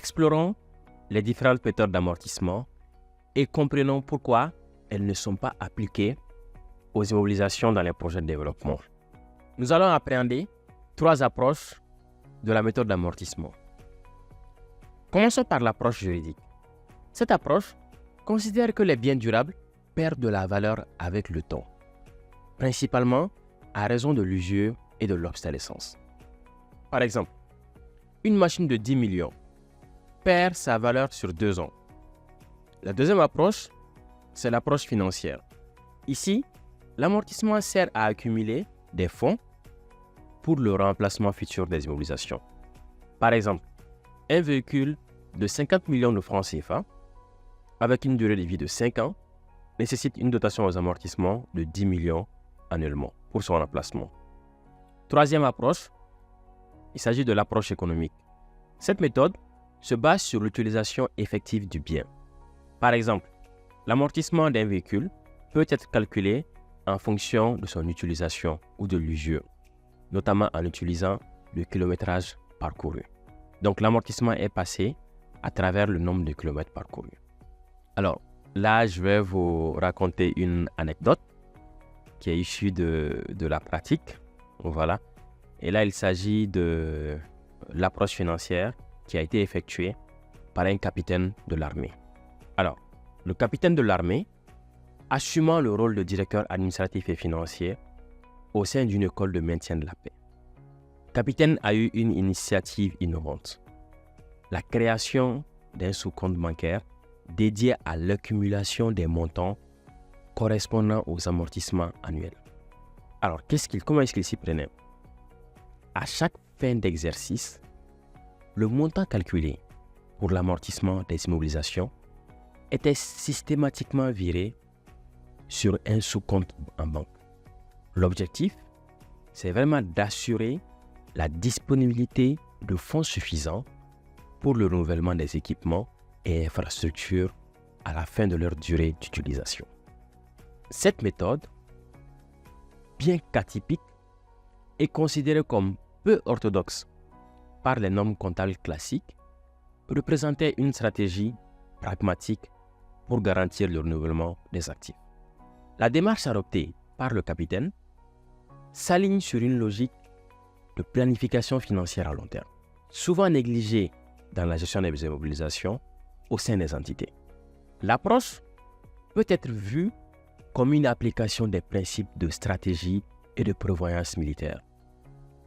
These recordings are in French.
Explorons les différentes méthodes d'amortissement et comprenons pourquoi elles ne sont pas appliquées aux immobilisations dans les projets de développement. Nous allons appréhender 3 approches de la méthode d'amortissement. Commençons par l'approche juridique. Cette approche considère que les biens durables perdent de la valeur avec le temps, principalement à raison de l'usure et de l'obsolescence. Par exemple, une machine de 10 millions perd sa valeur sur 2 ans. La deuxième approche, c'est l'approche financière. Ici, l'amortissement sert à accumuler des fonds pour le remplacement futur des immobilisations. Par exemple, un véhicule de 50 millions de francs CFA avec une durée de vie de 5 ans nécessite une dotation aux amortissements de 10 millions annuellement pour son remplacement. Troisième approche, il s'agit de l'approche économique. Cette méthode se base sur l'utilisation effective du bien. Par exemple, l'amortissement d'un véhicule peut être calculé en fonction de son utilisation ou de l'usure, notamment en utilisant le kilométrage parcouru. Donc l'amortissement est passé à travers le nombre de kilomètres parcourus. Alors là, je vais vous raconter une anecdote qui est issue de la pratique. Voilà. Et là, il s'agit de l'approche financière qui a été effectuée par un capitaine de l'armée. Alors, le capitaine de l'armée, assumant le rôle de directeur administratif et financier au sein d'une école de maintien de la paix. Le capitaine a eu une initiative innovante, la création d'un sous-compte bancaire dédié à l'accumulation des montants correspondant aux amortissements annuels. Alors, comment est-ce qu'il s'y prenait? À chaque fin d'exercice, le montant calculé pour l'amortissement des immobilisations était systématiquement viré sur un sous-compte en banque. L'objectif, c'est vraiment d'assurer la disponibilité de fonds suffisants pour le renouvellement des équipements et infrastructures à la fin de leur durée d'utilisation. Cette méthode, bien qu'atypique, est considérée comme peu orthodoxe par les normes comptables classiques, représentait une stratégie pragmatique pour garantir le renouvellement des actifs. La démarche adoptée par le capitaine s'aligne sur une logique de planification financière à long terme, souvent négligée dans la gestion des immobilisations au sein des entités. L'approche peut être vue comme une application des principes de stratégie et de prévoyance militaire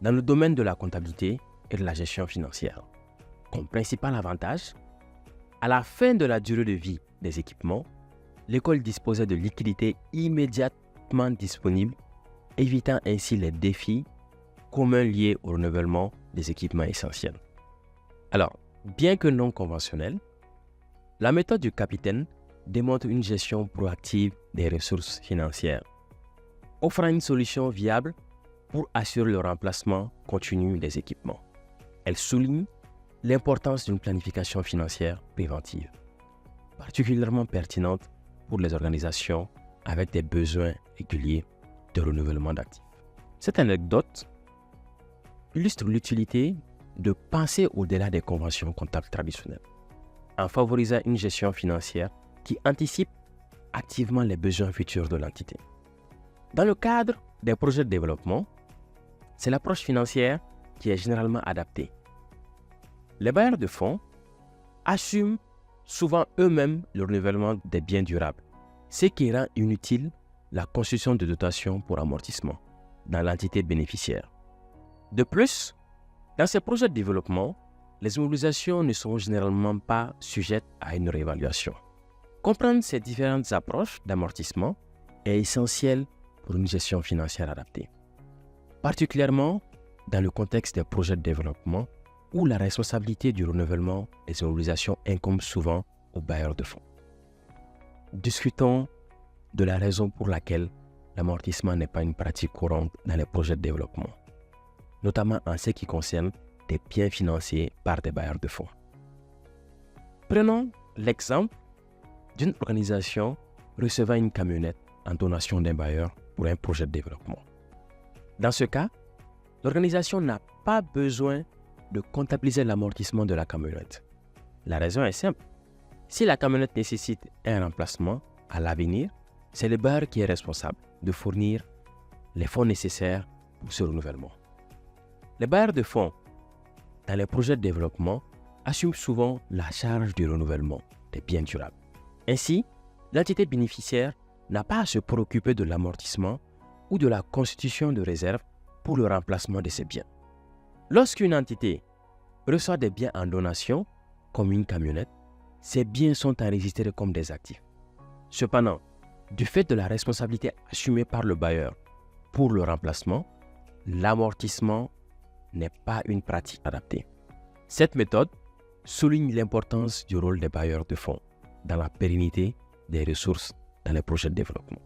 dans le domaine de la comptabilité et de la gestion financière. Comme principal avantage, à la fin de la durée de vie des équipements, l'école disposait de liquidités immédiatement disponibles, évitant ainsi les défis communs liés au renouvellement des équipements essentiels. Alors, bien que non conventionnelle, la méthode du capitaine démontre une gestion proactive des ressources financières, offrant une solution viable pour assurer le remplacement continu des équipements. Elle souligne l'importance d'une planification financière préventive, particulièrement pertinente pour les organisations avec des besoins réguliers de renouvellement d'actifs. Cette anecdote illustre l'utilité de penser au-delà des conventions comptables traditionnelles, en favorisant une gestion financière qui anticipe activement les besoins futurs de l'entité. Dans le cadre des projets de développement, c'est l'approche financière qui est généralement adaptée. Les bailleurs de fonds assument souvent eux-mêmes le renouvellement des biens durables, ce qui rend inutile la constitution de dotations pour amortissement dans l'entité bénéficiaire. De plus, dans ces projets de développement, les immobilisations ne sont généralement pas sujettes à une réévaluation. Comprendre ces différentes approches d'amortissement est essentiel pour une gestion financière adaptée, particulièrement dans le contexte des projets de développement où la responsabilité du renouvellement des immobilisations incombe souvent aux bailleurs de fonds. Discutons de la raison pour laquelle l'amortissement n'est pas une pratique courante dans les projets de développement, notamment en ce qui concerne des biens financés par des bailleurs de fonds. Prenons l'exemple d'une organisation recevant une camionnette en donation d'un bailleur pour un projet de développement. Dans ce cas, l'organisation n'a pas besoin de comptabiliser l'amortissement de la camionnette, La raison est simple. Si la camionnette nécessite un remplacement à l'avenir, c'est le bailleur qui est responsable de fournir les fonds nécessaires pour ce renouvellement. Les bailleurs de fonds, dans les projets de développement, assument souvent la charge du renouvellement des biens durables. Ainsi, l'entité bénéficiaire n'a pas à se préoccuper de l'amortissement ou de la constitution de réserves pour le remplacement de ces biens. Lorsqu'une entité reçoit des biens en donation, comme une camionnette, ces biens sont enregistrés comme des actifs. Cependant, du fait de la responsabilité assumée par le bailleur pour le remplacement, l'amortissement n'est pas une pratique adaptée. Cette méthode souligne l'importance du rôle des bailleurs de fonds dans la pérennité des ressources dans les projets de développement.